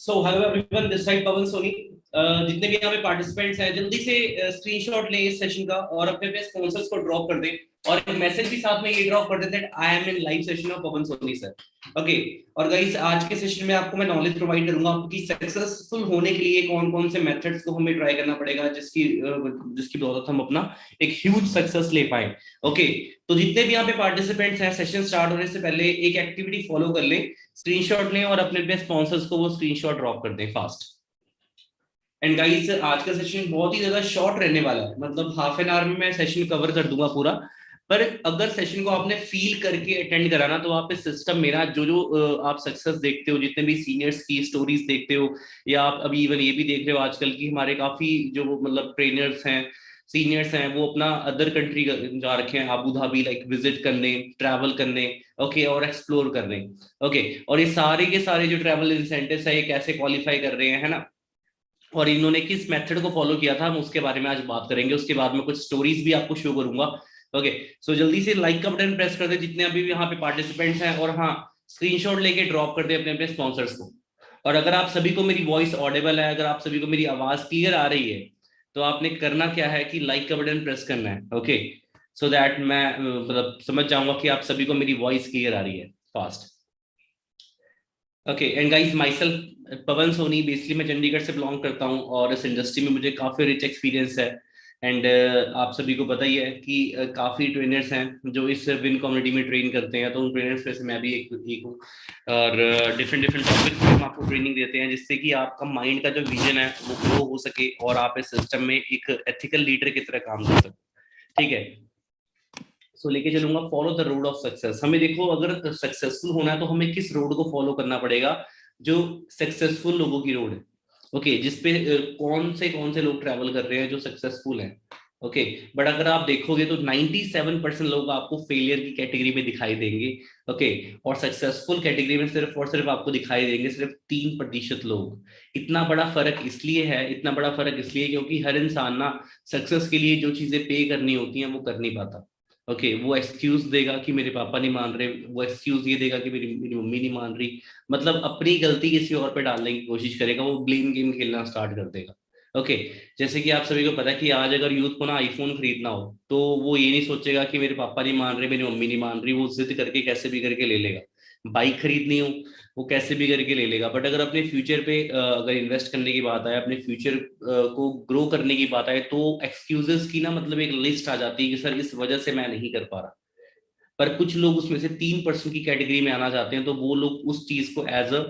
So hello everyone, this side Pawan Soni. जितने भी यहाँ पे पार्टिसिपेंट्स हैं जल्दी से स्क्रीनशॉट लें इस सेशन का और अपने पे स्पॉन्सर्स को ड्रॉप कर दें और एक मैसेज भी साथ में ये ड्रॉप कर दें that I am in live session of Pawan Soni sir. Okay. और गाइस, आज के सेशन में आपको मैं नॉलेज प्रोवाइड करूंगा कि सक्सेसफुल होने के लिए कौन कौन से मेथड्स को हमें ट्राई करना पड़ेगा जिसकी बदौलत हम अपना एक ह्यूज सक्सेस ले पाए। ओके। तो जितने भी यहाँ पे पार्टिसिपेंट्स हैं, सेशन स्टार्ट होने से पहले एक एक्टिविटी फॉलो कर लें, स्क्रीनशॉट लें और अपने पे स्पॉन्सर्स को वो स्क्रीनशॉट ड्रॉप कर दें फास्ट। एंड गाइस, आज का सेशन बहुत ही ज्यादा शॉर्ट रहने वाला है, मतलब हाफ एन आवर में मैं सेशन कवर कर दूंगा पूरा। पर अगर सेशन को आपने फील करके अटेंड करा ना, तो आप इस सिस्टम में ना जो जो आप सक्सेस देखते हो, जितने भी सीनियर्स की स्टोरीज देखते हो, या आप अभी इवन ये भी देख रहे हो आजकल की हमारे काफी जो मतलब ट्रेनर्स हैं, सीनियर्स हैं, वो अपना अदर कंट्री जा रखे हैं, अबू धाबी लाइक विजिट करने, ट्रैवल करने। ओके। और एक्सप्लोर करने। ओके। और ये सारे के सारे जो ट्रैवल इंसेंटिव्स है, ये कैसे क्वालिफाई कर रहे हैं, है ना, और इन्होंने किस मेथड को फॉलो किया था, हम उसके बारे में आज बात करेंगे। उसके बाद में कुछ स्टोरीज भी आपको शो करूंगा। ओके। सो जल्दी से लाइक का बटन प्रेस कर दे जितने अभी भी यहाँ पे पार्टिसिपेंट्स हैं, और हाँ, स्क्रीनशॉट लेके ड्रॉप कर दे अपने अपने स्पॉन्सर्स को। और अगर आप सभी को मेरी वॉइस ऑडिबल है, अगर आप सभी को मेरी आवाज क्लियर आ रही है, तो आपने करना क्या है कि लाइक का बटन प्रेस करना है। ओके। सो दैट मैं मतलब समझ जाऊंगा कि आप सभी को मेरी वॉइस क्लियर आ रही है fast. Okay. And guys, myself Pawan Soni, basically मैं चंडीगढ़ से बिलोंग करता हूँ और इस इंडस्ट्री में मुझे काफ़ी रिच एक्सपीरियंस है। एंड आप सभी को पता ही है कि काफ़ी ट्रेनर्स हैं जो इस विन कम्युनिटी में ट्रेन करते हैं, तो उन ट्रेनर्स में से मैं भी एक हूँ। और डिफरेंट डिफरेंट टॉपिक्स पे हम आपको ट्रेनिंग देते हैं, जिससे कि आपका माइंड का जो विजन है वो ग्रो हो सके और आप इस सिस्टम में एक एथिकल लीडर की तरह काम कर सकें। ठीक है। सो लेके चलूंगा follow the road of success. हमें देखो, अगर सक्सेसफुल होना है तो हमें किस रोड को फॉलो करना पड़ेगा, जो सक्सेसफुल लोगों की रोड है। ओके। जिसपे कौन से लोग ट्रैवल कर रहे हैं जो सक्सेसफुल हैं। ओके। बट अगर आप देखोगे तो 97% लोग आपको फेलियर की कैटेगरी में दिखाई देंगे। ओके। और सक्सेसफुल कैटेगरी में सिर्फ और सिर्फ आपको दिखाई देंगे सिर्फ 3% लोग। इतना बड़ा फर्क इसलिए है, इतना बड़ा फर्क इसलिए क्योंकि हर इंसान ना सक्सेस के लिए जो चीजें पे करनी होती हैं वो कर नहीं पाता। ओके। वो एक्सक्यूज देगा कि मेरे पापा नहीं मान रहे, वो एक्सक्यूज ये देगा कि मेरी मेरी मम्मी नहीं मान रही, मतलब अपनी गलती किसी और पे डालने की कोशिश करेगा, वो ब्लेम गेम खेलना स्टार्ट कर देगा। ओके। जैसे कि आप सभी को पता है कि आज अगर यूथ को ना आईफोन खरीदना हो, तो वो ये नहीं सोचेगा कि मेरे पापा नहीं मान रहे, मेरी मम्मी नहीं मान रही, वो जिद करके कैसे भी करके ले लेगा। बाइक खरीदनी हो, वो कैसे भी करके ले लेगा। बट अगर अपने फ्यूचर पे अगर इन्वेस्ट करने की बात आए, अपने फ्यूचर को ग्रो करने की बात आए, तो एक्सक्यूजेस की ना मतलब एक लिस्ट आ जाती है कि सर इस वजह से मैं नहीं कर पा रहा। पर कुछ लोग उसमें से 3% की कैटेगरी में आना चाहते हैं, तो वो लोग उस चीज को एज अ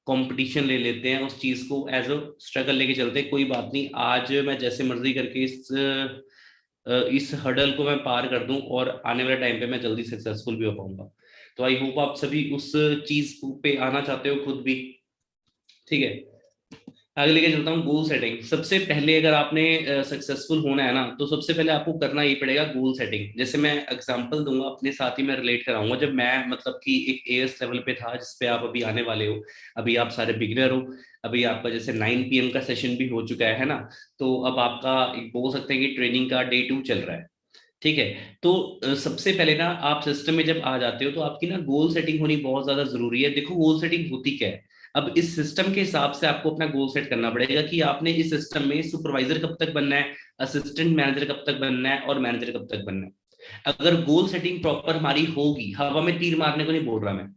कंपटीशन ले लेते हैं, उस चीज को एज अ स्ट्रगल लेके चलते हैं। कोई बात नहीं, आज मैं जैसे मर्जी करके इस हर्डल को मैं पार कर दूं और आने वाले टाइम पे मैं जल्दी सक्सेसफुल भी हो पाऊंगा। तो आई होप आप सभी उस चीज पे आना चाहते हो खुद भी। ठीक है। आगे लेके चलता हूँ, गोल सेटिंग। सबसे पहले अगर आपने सक्सेसफुल होना है ना, तो सबसे पहले आपको करना ही पड़ेगा गोल सेटिंग। जैसे मैं एग्जांपल दूंगा अपने साथ ही, मैं रिलेट कराऊंगा। जब मैं मतलब कि एक एएस लेवल पे था, जिसपे आप अभी आने वाले हो, अभी आप सारे बिगिनर हो, अभी आपका जैसे 9 PM का सेशन भी हो चुका है ना, तो अब आपका एक बोल सकते हैं कि ट्रेनिंग का डे 2 चल रहा है। ठीक है। तो सबसे पहले ना आप सिस्टम में जब आ जाते हो, तो आपकी ना गोल सेटिंग होनी बहुत ज्यादा जरूरी है। देखो, गोल सेटिंग होती क्या है। अब इस सिस्टम के हिसाब से आपको अपना गोल सेट करना पड़ेगा कि आपने इस सिस्टम में सुपरवाइजर कब तक बनना है, असिस्टेंट मैनेजर कब तक बनना है, और मैनेजर कब तक बनना है। अगर गोल सेटिंग प्रॉपर हमारी होगी, हवा में तीर मारने को नहीं बोल रहा मैं,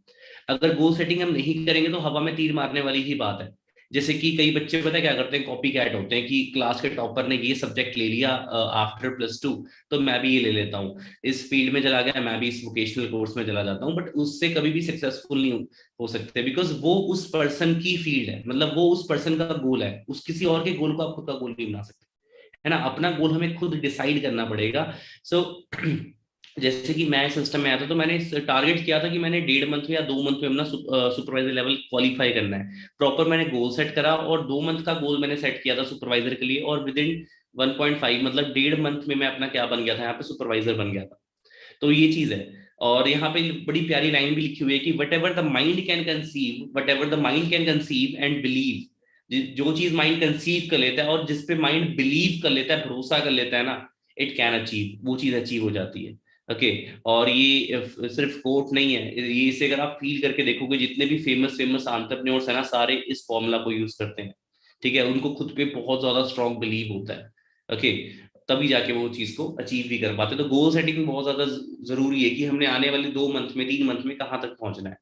अगर गोल सेटिंग हम नहीं करेंगे तो हवा में तीर मारने वाली ही बात है। जैसे कि कई बच्चे पता है क्या करते हैं, कॉपी कैट होते हैं कि क्लास के टॉपर ने ये सब्जेक्ट ले लिया आफ्टर +2, तो मैं भी ये ले लेता हूँ, इस फील्ड में चला गया, मैं भी इस वोकेशनल कोर्स में चला जाता हूँ। बट उससे कभी भी सक्सेसफुल नहीं हो सकते, बिकॉज वो उस पर्सन की फील्ड है, मतलब वो उस पर्सन का गोल है, उस किसी और के गोल को आप खुद का गोल नहीं बना सकते, है ना। अपना गोल हमें खुद डिसाइड करना पड़ेगा। सो जैसे कि मैं सिस्टम में आया था, तो मैंने टारगेट किया था कि मैंने 1.5 मंथ या 2 मंथ में अपना सुपरवाइजर लेवल क्वालिफाई करना है। प्रॉपर मैंने गोल सेट करा और 2 मंथ का गोल मैंने सेट किया था सुपरवाइजर के लिए, और विद इन 1.5 मतलब 1.5 मंथ में मैं अपना क्या बन गया था, यहाँ पे सुपरवाइजर बन गया था। तो ये चीज है। और यहाँ पे बड़ी प्यारी लाइन भी लिखी हुई है कि what ever the mind can conceive and believe, जो चीज माइंड कंसीव कर लेता है और जिसपे माइंड बिलीव कर लेता है, भरोसा कर लेता है ना, इट कैन अचीव, वो चीज अचीव हो जाती है। ओके। और ये सिर्फ कोट नहीं है, ये इसे अगर आप फील करके देखोगे, जितने भी फेमस फेमस एंटरप्रेन्योर्स है ना, सारे इस फॉर्मूला को यूज करते हैं। ठीक है, उनको खुद पे बहुत ज्यादा स्ट्रॉन्ग बिलीव होता है। ओके, तभी जाके वो चीज को अचीव भी कर पाते हैं। तो गोल सेटिंग बहुत ज्यादा जरूरी है कि हमने आने वाले 2 मंथ में 3 मंथ में कहाँ तक पहुंचना है।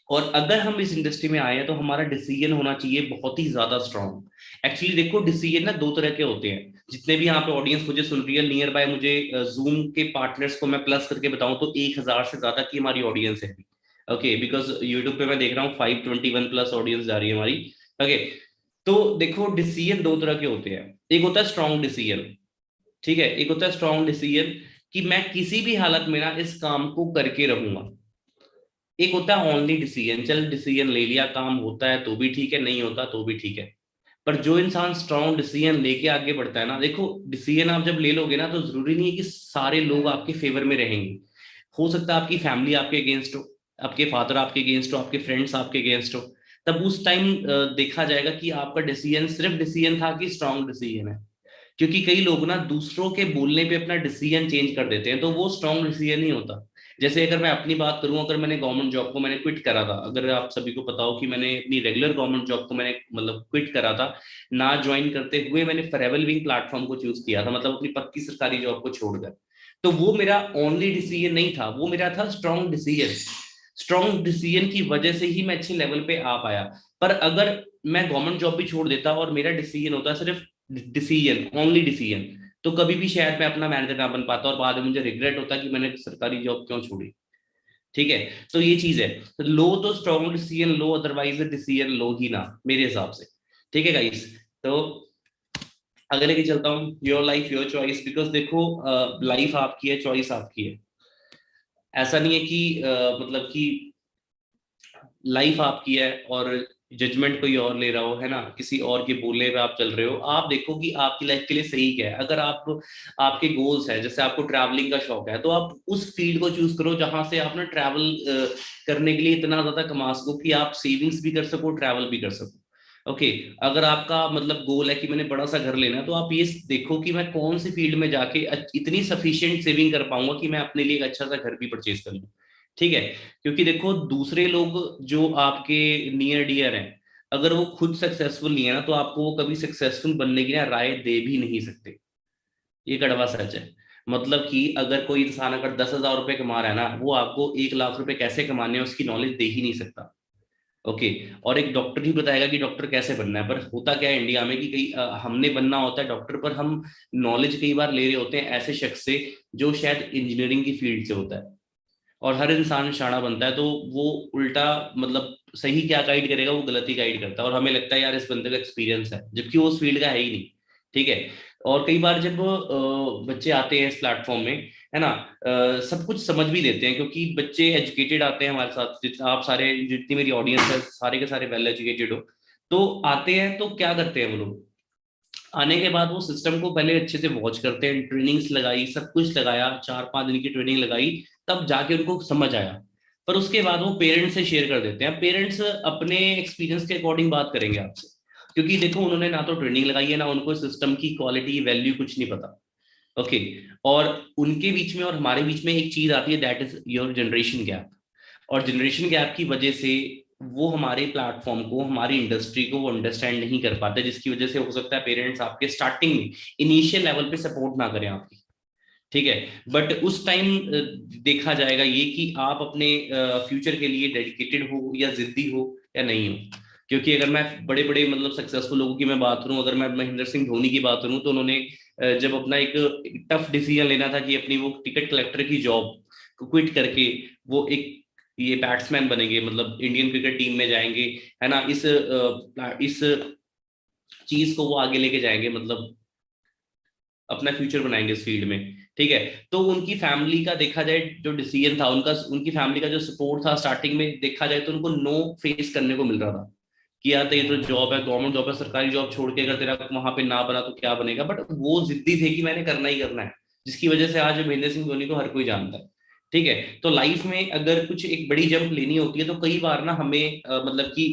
और अगर हम इस इंडस्ट्री में आए हैं तो हमारा डिसीजन होना चाहिए बहुत ही ज्यादा स्ट्रांग। एक्चुअली देखो, डिसीजन ना 2 तरह के होते हैं। जितने भी यहाँ पे ऑडियंस मुझे सुन रही है नियर बाय, मुझे जूम के पार्टनर्स को मैं प्लस करके बताऊं तो 1,000 से ज्यादा की हमारी ऑडियंस है। ओके, बिकॉज यूट्यूब पे मैं देख रहा हूँ 521 प्लस ऑडियंस जा रही है हमारी। ओके, तो देखो डिसीजन 2 तरह के होते हैं। एक होता है स्ट्रॉन्ग डिसीजन, ठीक है, एक होता है स्ट्रॉन्ग डिसीजन कि मैं किसी भी हालत में ना इस काम को करके रहूंगा। एक होता है ओनली डिसीजन, चल डिसीजन ले लिया, काम होता है तो भी ठीक है, नहीं होता तो भी ठीक है। पर जो इंसान स्ट्रॉन्ग डिसीजन लेके आगे बढ़ता है ना, देखो डिसीजन आप जब ले लोगे ना तो जरूरी नहीं है कि सारे लोग आपके फेवर में रहेंगे। हो सकता है आपकी फैमिली आपके अगेंस्ट हो, आपके फादर आपके अगेंस्ट हो, आपके फ्रेंड्स आपके अगेंस्ट हो। तब उस टाइम देखा जाएगा कि आपका डिसीजन सिर्फ डिसीजन था कि स्ट्रॉन्ग डिसीजन है। क्योंकि कई लोग ना दूसरों के बोलने पे अपना डिसीजन चेंज कर देते हैं, तो वो स्ट्रॉन्ग डिसीजन नहीं होता। जैसे अगर मैं अपनी बात करूं, अगर मैंने गवर्नमेंट जॉब को मैंने क्विट करा था, अगर आप सभी को पता हो कि मैंने अपनी रेगुलर गवर्नमेंट जॉब को मैंने मतलब क्विट करा था, ना ज्वाइन करते हुए मैंने फॉरएवर लिविंग प्लेटफॉर्म को चूज किया था, मतलब अपनी पक्की सरकारी जॉब को छोड़कर। तो वो मेरा ओनली डिसीजन नहीं था, वो मेरा था स्ट्रॉन्ग डिसीजन। स्ट्रॉन्ग डिसीजन की वजह से ही मैं अच्छे लेवल पे आ पाया। पर अगर मैं गवर्नमेंट जॉब भी छोड़ देता और मेरा डिसीजन होता सिर्फ डिसीजन, ओनली डिसीजन, तो कभी भी शायद मैं अपना मैनेजर ना बन पाता और बाद में मुझे रिग्रेट होता कि मैंने सरकारी जॉब क्यों छोड़ी। ठीक है, तो ये चीज है। तो लो तो स्ट्रॉन्ग डिसीजन लो, अदरवाइज डिसीजन लो ही ना, मेरे हिसाब से। ठीक है गाइस, तो अगले लेके चलता हूँ, your life your choice. Because देखो, लाइफ आपकी है, चॉइस आपकी है। ऐसा नहीं है कि मतलब कि लाइफ आपकी है और जजमेंट कोई और ले रहा हो, है ना, किसी और के बोलने पे आप चल रहे हो। आप देखो कि आपकी लाइफ के लिए सही क्या है। अगर आप, आपके गोल्स है, जैसे आपको ट्रैवलिंग का शौक है, तो आप उस फील्ड को चूज करो जहां से आप ना ट्रैवल करने के लिए इतना ज्यादा कमा सको कि आप सेविंग्स भी कर सको, ट्रैवल भी कर सको। ओके, अगर आपका मतलब गोल है कि मैंने बड़ा सा घर लेना है, तो आप ये देखो कि मैं कौन सी फील्ड में जाके इतनी सफिशिएंट सेविंग कर पाऊंगा कि मैं अपने लिए एक अच्छा सा घर भी परचेज कर लूँ। ठीक है, क्योंकि देखो दूसरे लोग जो आपके नियर डियर हैं, अगर वो खुद सक्सेसफुल नहीं है ना, तो आपको वो कभी सक्सेसफुल बनने की ना राय दे भी नहीं सकते। ये कड़वा सच है। मतलब कि अगर कोई इंसान अगर 10,000 रुपए कमा रहा है ना, वो आपको 1 लाख रुपए कैसे कमाने हैं उसकी नॉलेज दे ही नहीं सकता। ओके, और एक डॉक्टर ही बताएगा कि डॉक्टर कैसे बनना है। पर होता क्या है इंडिया में कि कई हमने बनना होता है डॉक्टर, पर हम नॉलेज कई बार ले रहे होते हैं ऐसे शख्स से जो शायद इंजीनियरिंग की फील्ड से होता है। और हर इंसान शाना बनता है, तो वो उल्टा मतलब सही क्या गाइड करेगा, वो गलत ही गाइड करता है, और हमें लगता है यार इस बंदे का एक्सपीरियंस है, जबकि वो उस फील्ड का है ही नहीं। ठीक है, और कई बार जब बच्चे आते हैं इस प्लेटफॉर्म में, है ना, सब कुछ समझ भी लेते हैं क्योंकि बच्चे एजुकेटेड आते हैं हमारे साथ। आप सारे, जितनी मेरी ऑडियंस है, सारे के सारे वेल एजुकेटेड हो, तो आते हैं तो क्या करते हैं वो लोग, आने के बाद वो सिस्टम को पहले अच्छे से वॉच करते हैं, ट्रेनिंग्स लगाई, सब कुछ लगाया, 4-5 दिन की ट्रेनिंग लगाई, तब जाके उनको समझ आया। पर उसके बाद वो पेरेंट्स से शेयर कर देते हैं। पेरेंट्स अपने एक्सपीरियंस के अकॉर्डिंग बात करेंगे आपसे, क्योंकि देखो उन्होंने ना तो ट्रेनिंग लगाई है, ना उनको सिस्टम की क्वालिटी वैल्यू कुछ नहीं पता। ओके, और उनके बीच में और हमारे बीच में एक चीज आती है, that is your generation gap. और जनरेशन गैप की वजह से वो हमारे प्लेटफॉर्म को, हमारी इंडस्ट्री को वो अंडरस्टैंड नहीं कर पाते, जिसकी वजह से हो सकता है पेरेंट्स आपके स्टार्टिंग में इनिशियल लेवल पे सपोर्ट ना करें आपकी। ठीक है, बट उस टाइम देखा जाएगा ये कि आप अपने फ्यूचर के लिए डेडिकेटेड हो या जिद्दी हो या नहीं हो। क्योंकि अगर मैं बड़े बड़े मतलब सक्सेसफुल लोगों की मैं बात करूं, अगर मैं महेंद्र सिंह धोनी की बात करूं, तो उन्होंने जब अपना एक टफ डिसीजन लेना था कि अपनी वो टिकट कलेक्टर की जॉब को क्विट करके वो एक ये बैट्समैन बनेंगे, मतलब इंडियन क्रिकेट टीम में जाएंगे, है ना, इस चीज को वो आगे लेके जाएंगे, मतलब अपना फ्यूचर बनाएंगे इस फील्ड में। ठीक है, तो उनकी फैमिली का देखा जाए जो डिसीजन था उनका, उनकी फैमिली का जो सपोर्ट था स्टार्टिंग में देखा जाए, तो उनको नो फेस करने को मिल रहा था कि यार तेरी तो जॉब है, गवर्नमेंट जॉब है, सरकारी जॉब छोड़ के अगर तेरा वहां पे ना बना तो क्या बनेगा। बट वो जिद्दी थे कि मैंने करना ही करना है, जिसकी वजह से आज महेंद्र सिंह धोनी को हर कोई जानता है। ठीक है, तो लाइफ में अगर कुछ एक बड़ी जंप लेनी होती है तो कई बार ना हमें मतलब कि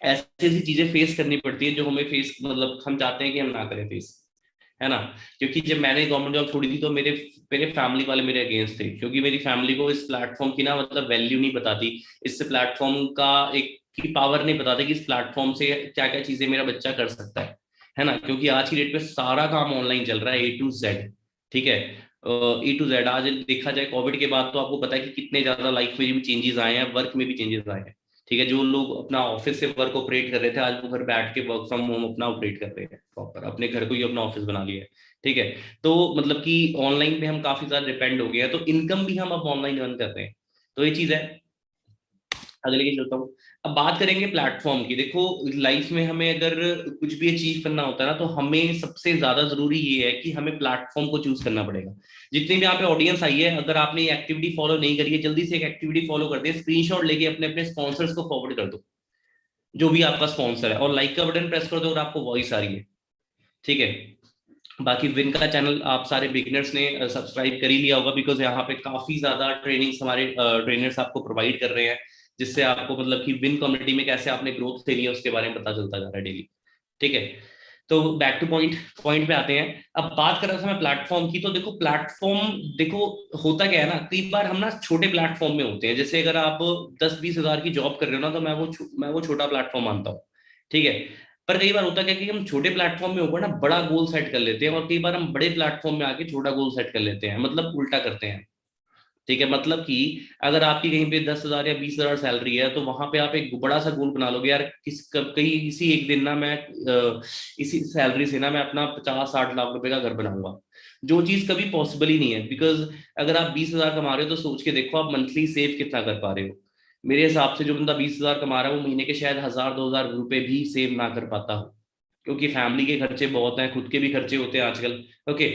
ऐसी ऐसी चीजें फेस करनी पड़ती है जो हमें फेस, मतलब हम चाहते हैं कि हम ना करें फेस, है ना। क्योंकि जब मैंने गवर्नमेंट जॉब छोड़ी थी तो मेरे मेरे फैमिली वाले मेरे अगेंस्ट थे, क्योंकि मेरी फैमिली को इस प्लेटफॉर्म की ना मतलब वैल्यू नहीं बताती, इस प्लेटफॉर्म का एक की पावर नहीं बताते कि इस प्लेटफॉर्म से क्या क्या चीजें मेरा बच्चा कर सकता है ना। क्योंकि आज की डेट पे सारा काम ऑनलाइन चल रहा है, A to Z। ठीक है, A to Z। आज देखा जाए कोविड के बाद तो आपको पता है कि कितने ज्यादा लाइफ में भी चेंजेस आए हैं, वर्क में भी चेंजेस आए हैं। ठीक है, जो लोग अपना ऑफिस से वर्क ऑपरेट कर रहे थे, आज वो घर बैठ के वर्क फ्रॉम होम अपना ऑपरेट कर रहे हैं, प्रॉपर अपने घर को ही अपना ऑफिस बना लिया है। ठीक है, तो मतलब कि ऑनलाइन पे हम काफी ज्यादा डिपेंड हो गए हैं, तो इनकम भी हम अब ऑनलाइन अर्न कर रहे हैं। तो ये चीज है। आगे लेके चलता हूँ। अब बात करेंगे प्लेटफॉर्म की। देखो, लाइफ में हमें अगर कुछ भी अचीव करना होता है ना, तो हमें सबसे ज्यादा जरूरी ये है कि हमें प्लेटफॉर्म को चूज करना पड़ेगा। जितनी भी यहाँ पे ऑडियंस आई है, अगर आपने ये एक्टिविटी फॉलो नहीं करी है, जल्दी से एक एक्टिविटी फॉलो कर दे, स्क्रीनशॉट लेके अपने अपने स्पॉन्सर्स को फॉरवर्ड कर दो, जो भी आपका स्पॉन्सर है, और लाइक का बटन प्रेस कर दो अगर आपको वॉइस आ रही है। ठीक है, बाकी विन का चैनल आप सारे बिगिनर्स ने सब्सक्राइब कर ही लिया होगा, बिकॉज यहाँ पे काफी ज्यादा ट्रेनिंग्स हमारे ट्रेनर्स आपको प्रोवाइड कर रहे हैं, जिससे आपको मतलब कि विन कम्युनिटी में कैसे आपने ग्रोथ लेनी है उसके बारे में पता चलता जा रहा है डेली। ठीक है, तो बैक टू पॉइंट, पॉइंट पे आते हैं। अब बात कर रहा था मैं प्लेटफॉर्म की, तो देखो प्लेटफॉर्म, देखो होता क्या है ना, कई बार हम ना छोटे प्लेटफॉर्म में होते हैं। जैसे अगर आप 10-20 हज़ार की जॉब कर रहे हो ना, तो मैं वो छोटा प्लेटफॉर्म मानता हूँ। ठीक है, पर कई बार होता क्या है कि हम छोटे प्लेटफॉर्म में होकर ना बड़ा गोल सेट कर लेते हैं, और कई बार हम बड़े प्लेटफॉर्म में आके छोटा गोल सेट कर लेते हैं, मतलब उल्टा करते हैं। ठीक है, मतलब कि अगर आपकी कहीं पे 10 हज़ार या 20 हज़ार सैलरी है, तो वहां पे आप एक बड़ा सा गोल बना लोगे, यार कहीं इसी एक दिन ना मैं इसी सैलरी से ना मैं अपना 50-60 लाख रुपए का घर बनाऊंगा, जो चीज कभी पॉसिबल ही नहीं है। बिकॉज अगर आप 20 हज़ार कमा रहे हो, तो सोच के देखो आप मंथली सेव कितना कर पा रहे हो। मेरे हिसाब से जो बंदा 20 हज़ार कमा रहा है, वो महीने के शायद 1,000-2,000 रुपए भी सेव ना कर पाता हो, क्योंकि फैमिली के खर्चे बहुत हैं, खुद के भी खर्चे होते हैं आजकल। ओके,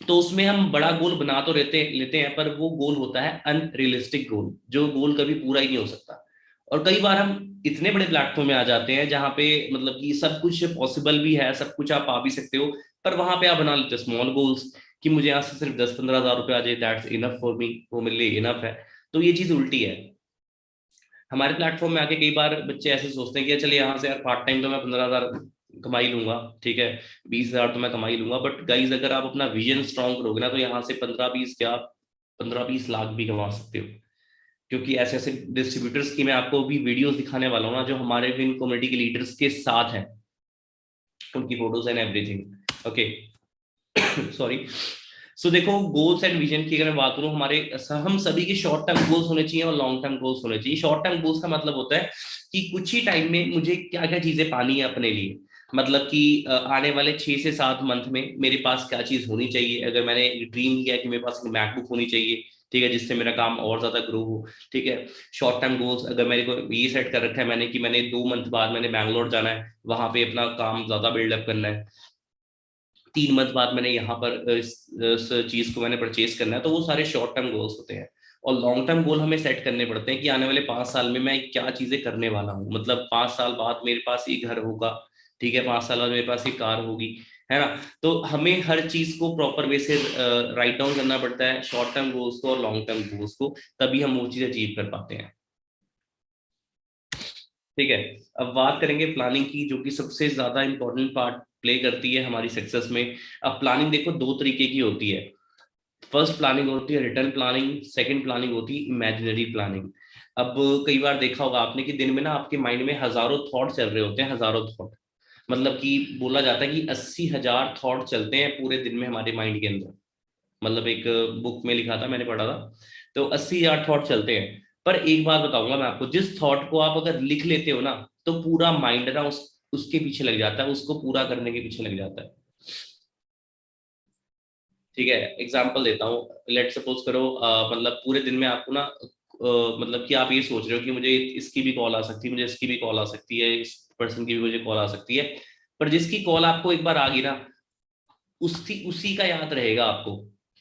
तो उसमें हम बड़ा गोल बना तो लेते लेते हैं, पर वो गोल होता है अनरियलिस्टिक गोल, जो गोल कभी पूरा ही नहीं हो सकता। और कई बार हम इतने बड़े प्लेटफॉर्म में आ जाते हैं जहां पे मतलब कि सब कुछ पॉसिबल भी है, सब कुछ आप पा भी सकते हो, पर वहां पे आप बना लेते हो स्मॉल गोल्स, कि मुझे यहाँ से सिर्फ 10-15 हज़ार रुपए आ जाए, दैट्स इनफ फॉर मी, वो मेरे लिए इनफ है। तो ये चीज उल्टी है। हमारे प्लेटफॉर्म में आके कई बार बच्चे ऐसे सोचते हैं कि चलिए यहाँ से यार पार्ट टाइम तो मैं 15 हज़ार कमा ही लूंगा, ठीक है, 20 हज़ार तो मैं कमा ही लूंगा। बट गाइज, अगर आप अपना विजन स्ट्रांग करोगे ना, तो यहाँ से 15-20 क्या, 15-20 लाख भी कमा सकते हो। क्योंकि ऐसे ऐसे डिस्ट्रीब्यूटर्स की मैं आपको भी वीडियोस दिखाने वाला हूँ ना, जो हमारे विन कम्युनिटी के लीडर्स के साथ हैं, उनकी photos and everything. Okay, sorry. So देखो, गोल्स एंड विजन की अगर मैं बात करूं, हमारे हम सभी के शॉर्ट टर्म गोल्स होने चाहिए और लॉन्ग टर्म गोल्स होने चाहिए। शॉर्ट टर्म गोल्स का मतलब होता है कि कुछ ही टाइम में मुझे क्या क्या चीजें पानी है अपने लिए। मतलब कि आने वाले 6 से 7 मंथ में मेरे पास क्या चीज होनी चाहिए। अगर मैंने ड्रीम किया कि मेरे पास एक मैकबुक होनी चाहिए, ठीक है, जिससे मेरा काम और ज्यादा ग्रो हो। ठीक है, शॉर्ट टर्म गोल्स अगर मेरे को ये सेट कर रखा है मैंने कि मैंने 2 मंथ बाद मैंने बैंगलोर जाना है, वहां पे अपना काम ज्यादा बिल्डअप करना है। 3 मंथ बाद मैंने यहाँ पर इस चीज को मैंने परचेज करना है। तो वो सारे शॉर्ट टर्म गोल्स होते हैं। और लॉन्ग टर्म गोल हमें सेट करने पड़ते हैं कि आने वाले 5 साल में मैं क्या चीजें करने वाला हूँ। मतलब 5 साल बाद मेरे पास ये घर होगा, ठीक है, 5 साल बाद मेरे पास ये कार होगी, है ना। तो हमें हर चीज को प्रॉपर वे से राइट डाउन करना पड़ता है, शॉर्ट टर्म गोल्स को और लॉन्ग टर्म गोल्स को, तभी हम वो चीज अचीव कर पाते हैं। ठीक है, अब बात करेंगे प्लानिंग की, जो कि सबसे ज्यादा इंपॉर्टेंट पार्ट प्ले करती है हमारी सक्सेस में। अब प्लानिंग देखो दो तरीके की होती है। फर्स्ट प्लानिंग होती है रिटर्न प्लानिंग, सेकंड प्लानिंग होती है इमेजिनरी प्लानिंग। अब कई बार देखा होगा आपने कि दिन में ना आपके माइंड में हजारों थॉट चल रहे होते हैं, हजारों थॉट। मतलब कि बोला जाता है कि 80,000 थॉट चलते हैं पूरे दिन में हमारे माइंड के अंदर। मतलब एक बुक में लिखा था, मैंने पढ़ा था। तो 80,000 थॉट चलते हैं। पर एक बात बताऊंगा मैं आपको, जिस थॉट को आप अगर लिख लेते हो ना, तो पूरा माइंड ना उसके पीछे लग जाता है, उसको पूरा करने के पीछे लग जाता है। ठीक है, एग्जाम्पल देता हूँ। लेट सपोज करो मतलब पूरे दिन में आपको ना मतलब कि आप ये सोच रहे हो कि मुझे इसकी भी कॉल आ सकती है, मुझे इसकी भी कॉल आ सकती है, इस पर्सन की भी मुझे कॉल आ सकती है। पर जिसकी कॉल आपको एक बार आ गई ना, उसी उसी का याद रहेगा आपको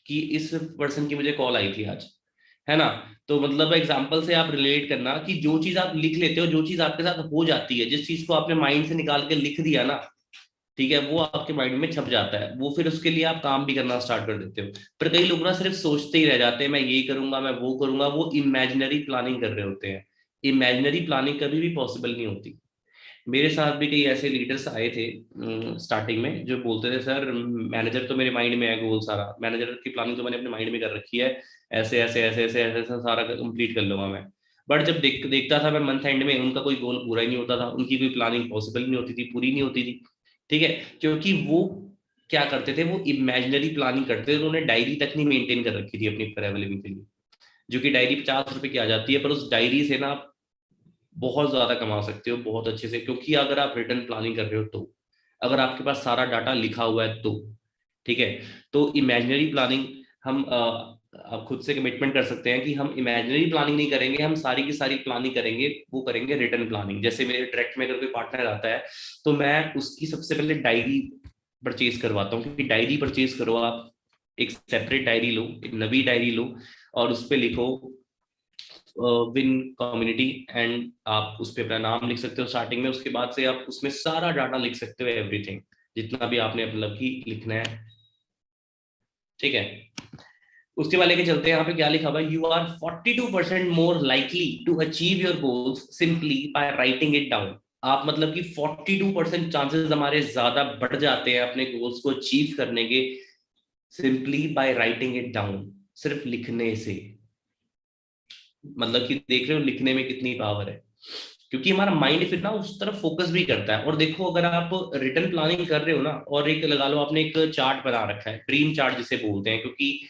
कि इस पर्सन की मुझे कॉल आई थी आज, है ना। तो मतलब एग्जाम्पल से आप रिलेट करना कि जो चीज आप लिख लेते हो, जो चीज आपके साथ हो जाती है, जिस चीज को आपने माइंड से निकाल के लिख दिया ना, ठीक है, वो आपके माइंड में छप जाता है, वो फिर उसके लिए आप काम भी करना स्टार्ट कर देते हो। पर कई लोग ना सिर्फ सोचते ही रह जाते हैं, मैं ये करूंगा, मैं वो करूंगा, वो इमेजिनरी प्लानिंग कर रहे होते हैं। इमेजिनरी प्लानिंग कभी भी पॉसिबल नहीं होती। मेरे साथ भी कई ऐसे लीडर्स आए थे स्टार्टिंग में, जो बोलते थे सर मैनेजर तो मेरे माइंड में है, गोल सारा मैनेजर की प्लानिंग तो मैंने अपने माइंड में कर रखी है, ऐसे ऐसे ऐसे ऐसे ऐसे, ऐसे सारा कंप्लीट कर लूंगा मैं। बट जब देखता था मैं मंथ एंड में, उनका कोई गोल पूरा ही नहीं होता था, उनकी कोई प्लानिंग पॉसिबल नहीं होती थी, पूरी नहीं होती थी। ठीक है, क्योंकि वो क्या करते थे, वो इमेजिनरी प्लानिंग करते थे, उन्होंने डायरी तक नहीं मेंटेन कर रखी थी अपनी फॉरएवर लिविंग के लिए, जो कि डायरी 50 रुपए की आ जाती है, पर उस डायरी से ना बहुत ज्यादा कमा सकते हो बहुत अच्छे से, क्योंकि अगर आप रिटर्न प्लानिंग कर रहे हो तो, अगर आपके पास सारा डाटा लिखा हुआ है तो। ठीक है, तो इमेजिनरी प्लानिंग हम आप खुद से कमिटमेंट कर सकते हैं कि हम इमेजिनरी प्लानिंग नहीं करेंगे, हम सारी की सारी प्लानिंग करेंगे, वो करेंगे रिटर्न प्लानिंग। जैसे मेरे डायरेक्ट में अगर कोई पार्टनर आता है तो मैं उसकी सबसे पहले डायरी परचेज करवाता हूँ, क्योंकि डायरी परचेज करो आप, एक सेपरेट डायरी लो, एक नवी डायरी लो, और उस पर लिखो विन कम्युनिटी, एंड आप उस पर अपना नाम लिख सकते हो स्टार्टिंग में, उसके बाद से आप उसमें सारा डाटा लिख सकते हो, एवरीथिंग जितना भी आपने मतलब कि लिखना है। ठीक है, उसके बाद लेके चलते हैं, यहाँ पे क्या लिखा हुआ है, you are 42% more likely to achieve your goals simply by writing it down. आप मतलब कि 42% चांसेस हमारे ज्यादा बढ़ जाते हैं अपने गोल्स को अचीव करने के, simply by writing it down, सिर्फ लिखने से। मतलब कि देख रहे हो लिखने में कितनी पावर है, क्योंकि हमारा माइंड फिर ना उस तरफ फोकस भी करता है। और देखो अगर आप रिटर्न प्लानिंग कर रहे हो ना, और एक लगा लो आपने एक चार्ट बना रखा है, ड्रीम चार्ट जिसे बोलते हैं, क्योंकि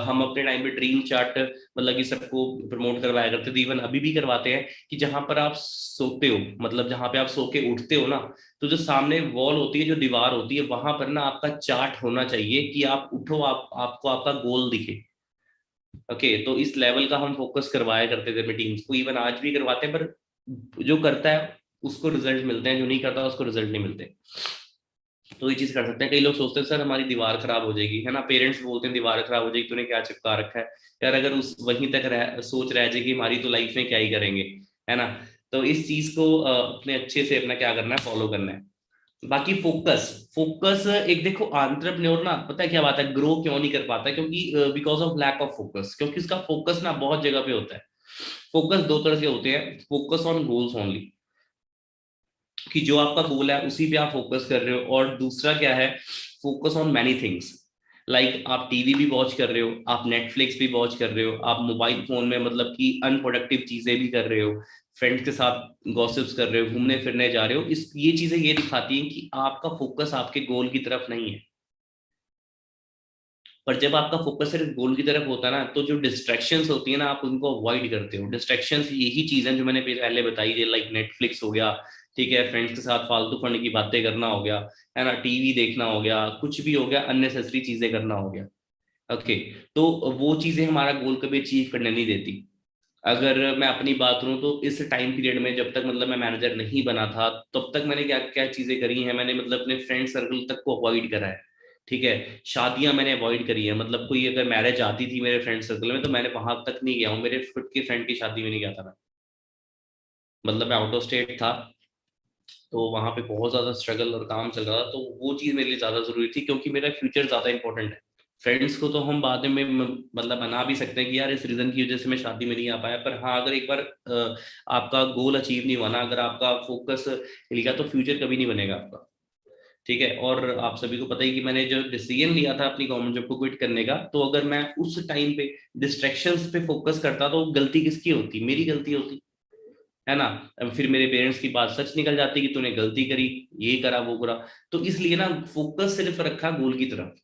हम अपने टाइम पे ड्रीम चार्ट मतलब कि सबको प्रमोट करवाया करते थे, इवन अभी भी करवाते हैं, कि जहां पर आप सोते हो, मतलब जहां पे आप सो के उठते हो ना, तो जो सामने वॉल होती है, जो दीवार होती है, वहां पर ना आपका चार्ट होना चाहिए कि आप उठो, आप आपको आपका गोल दिखे। ओके, तो इस लेवल का हम फोकस करवाया करते थे अपनी टीम्स को, इवन आज भी करवाते हैं, पर जो करता है उसको रिजल्ट मिलते हैं, जो नहीं करता उसको रिजल्ट नहीं मिलते। तो ये चीज कर सकते हैं। कई लोग सोचते हैं सर हमारी दीवार खराब हो जाएगी, है ना, पेरेंट्स बोलते हैं दीवार खराब हो जाएगी, तूने क्या चिपका रखा है। यार अगर उस वहीं तक सोच रह जाएगी हमारी, तो लाइफ में क्या ही करेंगे, है ना। तो इस चीज को अपने अच्छे से अपना क्या करना है, फॉलो करना है। बाकी फोकस, फोकस एक देखो, एंटरप्रेन्योर ना पता है क्या बात है, ग्रो क्यों नहीं कर पाता, क्योंकि because of lack of focus, क्योंकि इसका फोकस ना बहुत जगह पे होता है। फोकस दो तरह से होते हैं, फोकस ऑन गोल्स ओनली, कि जो आपका गोल है उसी पे आप फोकस कर रहे हो, और दूसरा क्या है, focus on many things, like आप टीवी भी वॉच कर रहे हो, आप नेटफ्लिक्स भी वॉच कर रहे हो, आप मोबाइल फोन में मतलब कि अनप्रोडक्टिव चीजें भी कर रहे हो, फ्रेंड्स के साथ गॉसिप्स कर रहे हो, घूमने फिरने जा रहे हो, इस ये चीजें ये दिखाती हैं कि आपका फोकस आपके गोल की तरफ नहीं है। पर जब आपका फोकस सिर्फ गोल की तरफ होता है ना, तो जो डिस्ट्रैक्शंस होती है ना, आप उनको अवॉइड करते हो। डिस्ट्रैक्शंस यही चीजें जो मैंने पहले बताई थी, लाइक नेटफ्लिक्स हो गया, ठीक है, फ्रेंड्स के साथ फालतू फंड की बातें करना हो गया, है ना, टीवी देखना हो गया, कुछ भी हो गया, अननेसेसरी चीजें करना हो गया। ओके, तो वो चीजें हमारा गोल कभी अचीव करने नहीं देती। अगर मैं अपनी बात करूं तो इस टाइम पीरियड में, जब तक मतलब मैं मैनेजर नहीं बना था, तब तक मैंने क्या क्या चीजें करी हैं, मैंने मतलब अपने फ्रेंड सर्कल तक को अवॉइड करा है। ठीक है, शादियां मैंने अवॉइड करी है, मतलब कोई अगर मैरिज आती थी मेरे फ्रेंड सर्कल में, तो मैंने वहां तक नहीं गया हूँ, मेरे खुद की फ्रेंड की शादी में नहीं गया था मैं, मतलब मैं आउट ऑफ स्टेट था, तो वहां पे बहुत ज्यादा स्ट्रगल और काम चल रहा था, तो वो चीज मेरे लिए ज्यादा जरूरी थी, क्योंकि मेरा फ्यूचर ज्यादा इंपॉर्टेंट है। फ्रेंड्स को तो हम बाद में मतलब बना भी सकते हैं कि यार इस रीजन की वजह से मैं शादी में नहीं आ पाया, पर हाँ अगर एक बार आपका गोल अचीव नहीं हुआ ना, अगर आपका फोकस हिल गया, तो फ्यूचर कभी नहीं बनेगा आपका। ठीक है, और आप सभी को पता ही कि मैंने जो डिसीजन लिया था अपनी गवर्नमेंट जॉब को क्विट करने का, तो अगर मैं उस टाइम पे डिस्ट्रैक्शंस पे फोकस करता, तो गलती किसकी होती, मेरी गलती होती, है ना। अब फिर मेरे पेरेंट्स की बात सच निकल जाती कि तूने गलती करी, ये करा वो करा। तो इसलिए ना फोकस सिर्फ रखा गोल की तरफ।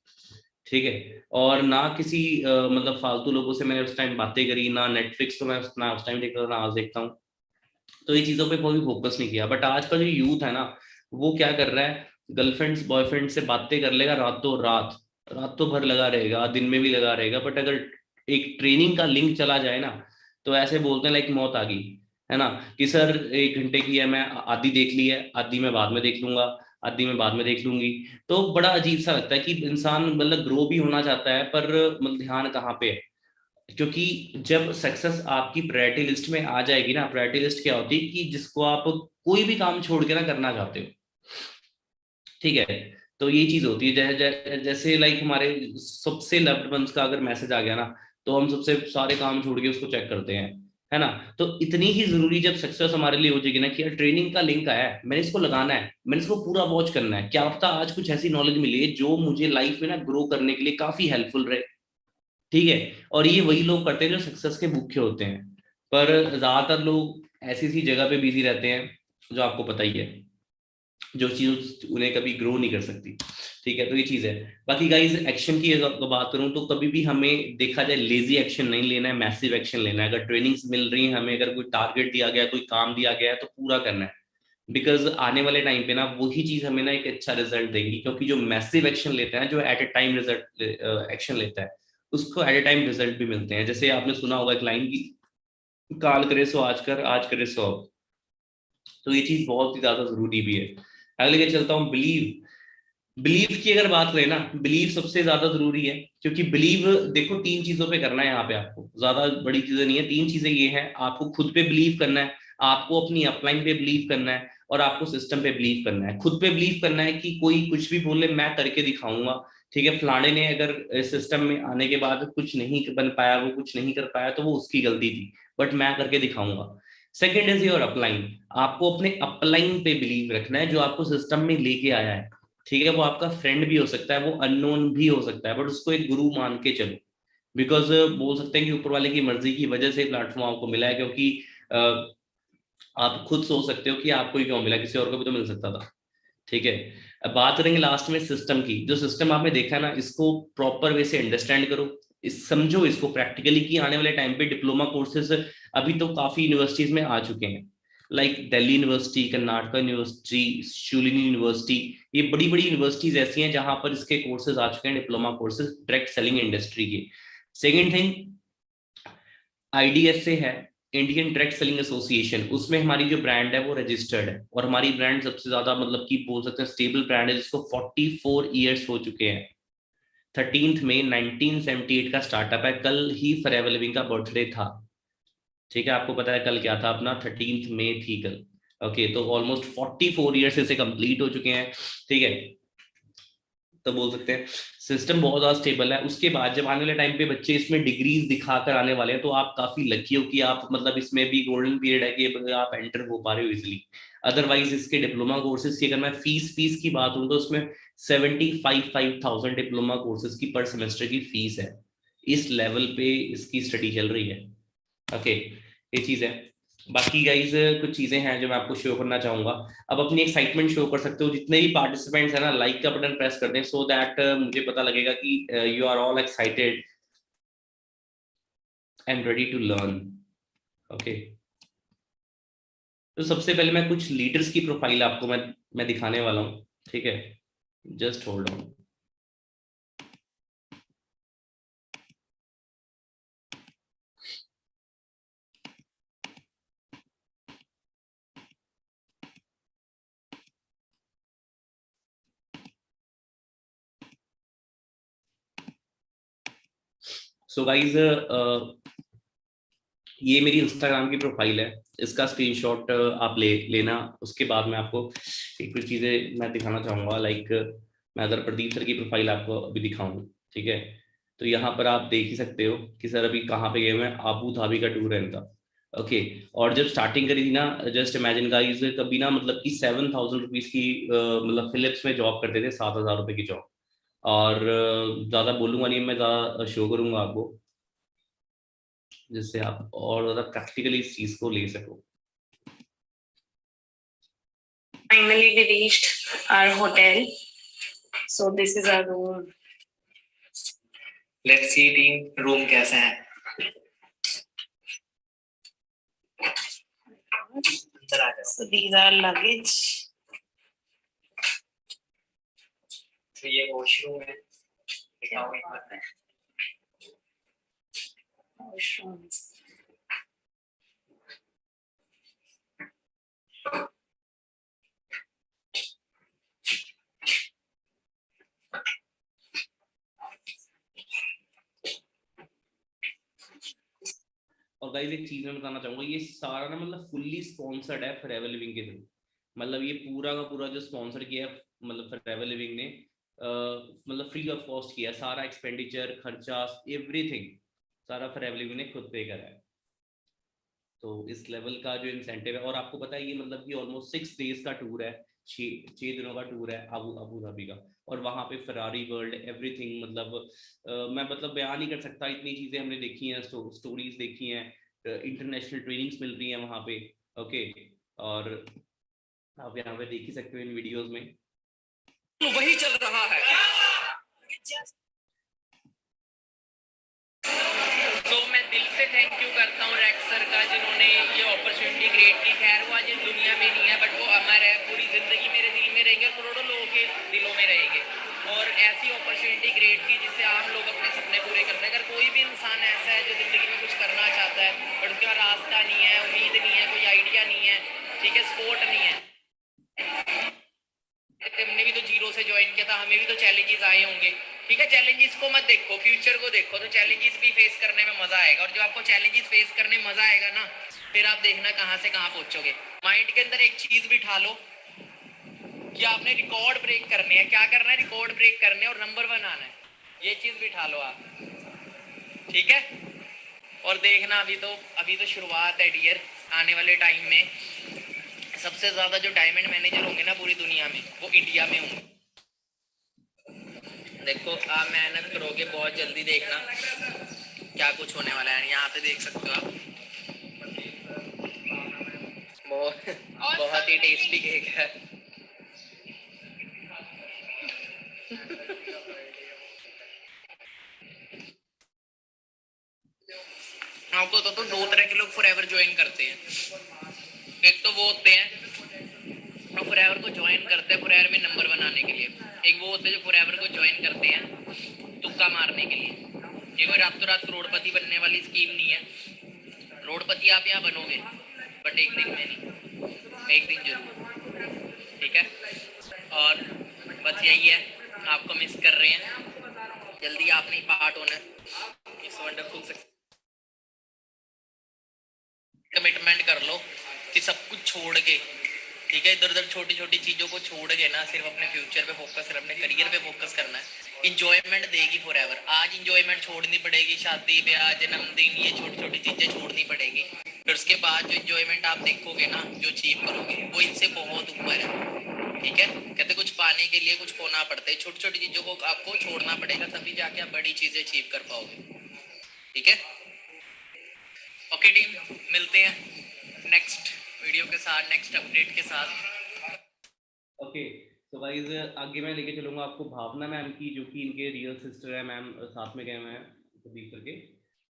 ठीक है, और ना किसी मतलब फालतू लोगों से मैंने उस टाइम बातें करी, ना नेटफ्लिक्स तो मैं ना उस टाइम देखता था ना आज देखता हूँ, तो ये चीजों पे कोई फोकस नहीं किया। बट आज का जो यूथ है ना, वो क्या कर रहा है, गर्लफ्रेंड्स बॉयफ्रेंड से बातें कर लेगा रातों रात, रातों भर लगा रहेगा, दिन में भी लगा रहेगा, बट अगर एक ट्रेनिंग का लिंक चला जाए ना, तो ऐसे बोलते हैं लाइक मौत आ गई, है ना, कि सर 1 घंटे की है, मैं आधी देख ली है, आधी मैं बाद में देख लूंगा, आधी मैं बाद में देख लूंगी। तो बड़ा अजीब सा लगता है कि इंसान मतलब ग्रो भी होना चाहता है, पर मतलब ध्यान कहाँ पे है। क्योंकि जब सक्सेस आपकी प्रायोरिटी लिस्ट में आ जाएगी ना, प्रायोरिटी लिस्ट क्या होती है कि जिसको आप कोई भी काम छोड़ के ना करना चाहते हो। ठीक है, तो ये चीज होती है, जैसे लाइक हमारे सबसे लव्ड वंस का अगर मैसेज आ गया ना, तो हम सबसे सारे काम छोड़ के उसको चेक करते हैं, है ना। तो इतनी ही जरूरी जब सक्सेस हमारे लिए हो जाएगी ना कि यार ट्रेनिंग का लिंक आया है, मैंने इसको लगाना है, मैंने इसको पूरा वॉच करना है, क्या पता आज कुछ ऐसी नॉलेज मिली है जो मुझे लाइफ में ना ग्रो करने के लिए काफी हेल्पफुल रहे। ठीक है। और ये वही लोग करते हैं जो सक्सेस के भूखे होते हैं, पर ज्यादातर लोग ऐसी सी जगह पे बिजी रहते हैं जो आपको पता ही है, जो चीज उन्हें कभी ग्रो नहीं कर सकती। ठीक है, तो ये चीज है। बाकी गाइज एक्शन की अगर बात करूं तो कभी भी हमें देखा जाए लेजी एक्शन नहीं लेना है, मैसिव एक्शन लेना है। अगर ट्रेनिंग्स मिल रही है हमें, अगर कोई टारगेट दिया गया, कोई काम दिया गया है तो पूरा करना है। बिकॉज आने वाले टाइम पे ना वही चीज हमें ना एक अच्छा रिजल्ट देगी, क्योंकि जो मैसिव एक्शन लेता है, जो at a time result action लेता है, उसको एट ए टाइम रिजल्ट भी मिलते हैं। जैसे आपने सुना होगा एक लाइन की, काल करे सो आज कर, आज करे सो अब। तो ये चीज बहुत ही ज्यादा जरूरी भी है। अगले के चलता हूँ बिलीव। बिलीव की अगर बात करें ना, बिलीव सबसे ज्यादा जरूरी है, क्योंकि बिलीव देखो तीन चीजों पे करना है यहाँ पे आपको, ज्यादा बड़ी चीजें नहीं है। तीन चीजें ये हैं, आपको खुद पे बिलीव करना है, आपको अपनी अपलाइन पे बिलीव करना है, और आपको सिस्टम पे बिलीव करना है। खुद पे बिलीव करना है कि कोई कुछ भी बोले मैं करके दिखाऊंगा। ठीक है, फलाने ने अगर सिस्टम में आने के बाद कुछ नहीं बन पाया, वो कुछ नहीं कर पाया, तो वो उसकी गलती थी, बट मैं करके दिखाऊंगा। Second is your upline. आपको अपने अपलाइन पे बिलीव रखना है, जो आपको सिस्टम में लेके आया है। ठीक है, वो आपका फ्रेंड भी हो सकता है, वो अननोन भी हो सकता है, बट उसको एक गुरु मान के चलो। बिकॉज बोल सकते हैं कि ऊपर वाले की मर्जी की वजह से प्लेटफॉर्म आपको मिला है, क्योंकि आप खुद सोच सकते हो कि आपको ही क्यों मिला, किसी और को भी तो मिल सकता था। ठीक है। अब बात करेंगे लास्ट में सिस्टम की। जो सिस्टम आपने देखा ना, इसको प्रॉपर वे से अंडरस्टैंड करो, इस समझो इसको प्रैक्टिकली, कि आने वाले टाइम पे डिप्लोमा कोर्सेज अभी तो काफी यूनिवर्सिटीज में आ चुके हैं। Like Delhi university, Karnataka university, Shoolini university, ये बड़ी बड़ी यूनिवर्सिटीज ऐसी हैं जहां पर इसके कोर्सेज आ चुके हैं, diploma courses direct selling industry के। सेकेंड थिंग, आईडीएसए है, इंडियन डायरेक्ट सेलिंग एसोसिएशन, उसमें हमारी जो ब्रांड है वो रजिस्टर्ड है, और हमारी ब्रांड सबसे ज्यादा मतलब कि बोल सकते हैं स्टेबल ब्रांड है, जिसको 44 ईयर्स हो चुके हैं। 13 मई 1978 का स्टार्टअप है, कल ही फॉरएवर लिविंग का बर्थडे था। ठीक है, आपको पता है कल क्या था अपना, 13 मई थी कल। ओके, तो ऑलमोस्ट 44 ईयर्स इसे कंप्लीट हो चुके हैं। ठीक है, तो बोल सकते हैं सिस्टम बहुत ज्यादा स्टेबल है। उसके बाद जब आने वाले टाइम पे बच्चे इसमें डिग्रीज दिखाकर आने वाले हैं, तो आप काफी लकी हो कि आप मतलब इसमें भी गोल्डन पीरियड है कि आप एंटर हो पा रहे हो इजिली। अदरवाइज इसके डिप्लोमा कोर्सेज की अगर मैं फीस की बात हूँ, तो उसमें 75,000 डिप्लोमा कोर्सेज की पर सेमेस्टर की फीस है। इस लेवल पे इसकी स्टडी चल रही है। ओके, ये चीज है। बाकी गाइज कुछ चीजें हैं जो मैं आपको शो करना चाहूंगा। अब अपनी एक्साइटमेंट शो कर सकते हो, जितने भी पार्टिसिपेंट्स हैं ना, लाइक का बटन प्रेस कर दें, सो दैट मुझे पता लगेगा कि you are all excited and ready to learn. Okay, तो सबसे पहले मैं कुछ लीडर्स की प्रोफाइल आपको मैं दिखाने वाला हूँ। ठीक है, just hold on. So guys ये मेरी इंस्टाग्राम की प्रोफाइल है, इसका स्क्रीनशॉट आप ले लेना। उसके बाद मैं आपको एक कुछ चीजें मैं दिखाना चाहूंगा। लाइक मैं अगर प्रदीप सर की प्रोफाइल आपको अभी दिखाऊं, ठीक है, तो यहाँ पर आप देख ही सकते हो कि सर अभी कहाँ पे गए हुए हैं, आबू धाबी का टूर है इनका। ओके, और जब स्टार्टिंग करी थी ना, जस्ट इमेजिन गाइस, कभी ना मतलब कि 7,000 रुपीज की मतलब फिलिप्स में जॉब करते थे, 7,000 रुपए की जॉब। और ज्यादा बोलूंगा नहीं, मैं ज्यादा शो करूंगा आपको, जिससे आप और ज्यादा प्रैक्टिकली इस चीज को ले सको। Finally, we reached our hotel. So this is our room. Let's see team room कैसा है। So these are luggage. तो ये वॉशरूम है। Washrooms. और गाइस एक चीज मैं बताना चाहूंगा, ये सारा ना मतलब फुल्ली स्पॉन्सर्ड है फॉरएवर लिविंग के थ्रू। मतलब ये पूरा का पूरा जो स्पॉन्सर किया है, मतलब फॉरएवर लिविंग ने मतलब फ्री ऑफ कॉस्ट किया, सारा एक्सपेंडिचर खर्चा एवरीथिंग सारा फॉरएवर लिविंग ने खुद पे करा है। तो इस लेवल का जो इंसेंटिव है, और आपको पता है ये मतलब कि ऑलमोस्ट 6 डेज का टूर है, 6 दिनों का टूर है अबू धाबी का, और वहाँ पे फरारी वर्ल्ड एवरीथिंग, मतलब मैं मतलब बयान नहीं कर सकता, इतनी चीज़ें हमने देखी हैं, स्टोरीज देखी हैं, इंटरनेशनल ट्रेनिंग्स मिल रही हैं वहाँ पे। ओके, और आप यहाँ पे देख ही सकते हो इन वीडियोस में, तो वही चल रहा है। तो मैं दिल से थैंक यू करता हूँ रेक्स सर का, जिन्होंने ये अपॉर्चुनिटी क्रिएट की। खैर वो आज इस दुनिया में नहीं है, बट वो अमर है, पूरी जिंदगी मेरे दिल में रहेंगे, करोड़ों लोगों के दिलों में रहेंगे। और ऐसी अपॉर्चुनिटी क्रिएट की जिससे आम लोग अपने सपने पूरे करते हैं। अगर कोई भी इंसान ऐसा है जो जिंदगी में कुछ करना चाहता है बट उसके पास रास्ता नहीं है, उम्मीद नहीं है, कोई आइडिया नहीं है, ठीक है, सपोर्ट नहीं है। हमने भी तो जीरो से ज्वाइन किया था, हमें भी तो चैलेंजेस आए होंगे, ठीक है। चैलेंजेस को मत देखो, फ्यूचर को देखो, तो चैलेंजेस भी फेस करने में मजा आएगा। और जब आपको चैलेंजेस फेस करने में मजा आएगा ना, फिर आप देखना कहां से कहां पहुंचोगे। माइंड के अंदर एक चीज बिठा लो कि आपने रिकॉर्ड ब्रेक करने हैं। क्या करना है? रिकॉर्ड ब्रेक करने और नंबर 1 आना है, ये चीज बिठा लो आप, ठीक है। और देखना अभी तो शुरुआत है डियर। आने वाले टाइम में सबसे ज्यादा जो डायमंड मैनेजर होंगे ना पूरी दुनिया में, वो इंडिया में होंगे। देखो आप मेहनत करोगे, बहुत जल्दी देखना क्या कुछ होने वाला है। यहाँ पे देख सकते हो आप, बहुत ही टेस्टी केक है। आपको तो दो तरह के लोग फॉरएवर ज्वाइन करते हैं। एक तो वो होते हैं जो फॉरएवर को ज्वाइन करते हैं फॉरएवर में नंबर 1 आने के लिए। एक वो होते हैं जो फॉरएवर को ज्वाइन करते हैं तुक्का मारने के लिए। ये कोई रातों रात करोड़पति बनने वाली स्कीम नहीं है। करोड़पति आप यहाँ बनोगे, बट एक दिन में नहीं, एक दिन जरूर, ठीक है। और बस यही है, आपको मिस कर रहे हैं, जल्दी आपने पार्ट होना है इस वंडरफुल सक्सेस। कमिटमेंट कर लो कि सब कुछ छोड़ के, ठीक है, इधर उधर छोटी छोटी चीजों को छोड़ के ना, सिर्फ अपने फ्यूचर पे फोकस कर, अपने करियर पे फोकस करना है। इंजॉयमेंट देगी फॉरएवर। आज इंजॉयमेंट छोड़नी पड़ेगी, शादी ब्याह जन्मदिन ये छोटी छोटी चीजें छोड़नी पड़ेगी। फिर उसके बाद जो इंजॉयमेंट आप देखोगे ना, जो अचीव करोगे, वो इनसे बहुत ऊपर है, ठीक है। कहते कुछ पाने के लिए कुछ खोना पड़ता है, छोटी छोटी चीजों को आपको छोड़ना पड़ेगा, तभी जाके आप बड़ी चीजें अचीव कर पाओगे, ठीक है। ओके टीम, मिलते हैं नेक्स्ट वीडियो के साथ, नेक्स्ट अपडेट के साथ। ओके तो गाइस आगे मैं लेके चलूंगा आपको भावना मैम की, जो कि इनके रियल सिस्टर है। मैम साथ में गए हुए हैं प्रदीप करके,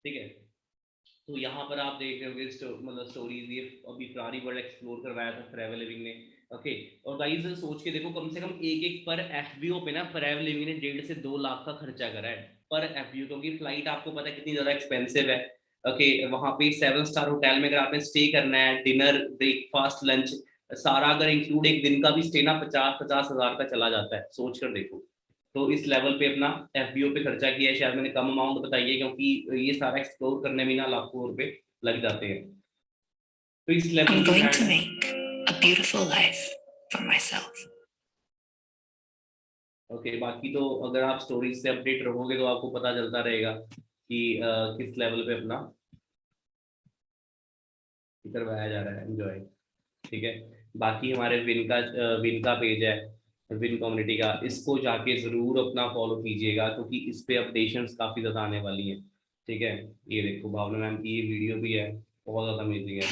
ठीक है। तो यहाँ पर आप देख रहे होंगे मतलब स्टोरीज, ये अभी फरारी वर्ल्ड एक्सप्लोर करवाया था फॉरएवर लिविंग ने। ओके, और गाइस सोच के देखो, कम से कम एक पर एफबीओ पे ना फॉरएवर लिविंग ने 1.5 से 2 लाख का खर्चा करा है पर एफबीओ, क्योंकि फ्लाइट आपको पता है कितनी ज्यादा एक्सपेंसिव है। ओके, वहाँ पे 7 स्टार होटल में अगर आपने स्टे करना है, डिनर ब्रेकफास्ट लंच सारा अगर इंक्लूड एक दिन का भी स्टे ना 50 हजार का चला जाता है, सोच कर देखो। तो इस लेवल पे अपना एफबीओ पे खर्चा किया है। शायद मैंने कम अमाउंट बताई है, क्योंकि ये सारा एक्सप्लोर करने में ना लाखों रुपए लग जाते हैं। तो इस level I'm going to make a beautiful life for myself. Okay, बाकी तो अगर आप स्टोरीज से अपडेट रहोगे तो आपको पता चलता रहेगा कि किस लेवल पे अपना करवाया जा रहा है एंजॉय, ठीक है। बाकी हमारे विन का पेज है, विन कम्युनिटी का, इसको जाके जरूर अपना फॉलो कीजिएगा, क्योंकि इस पे अपडेशंस काफी ज्यादा आने वाली हैं, ठीक है। ये देखो भावना मैम की ये वीडियो भी है, बहुत ज्यादा अमेजिंग है।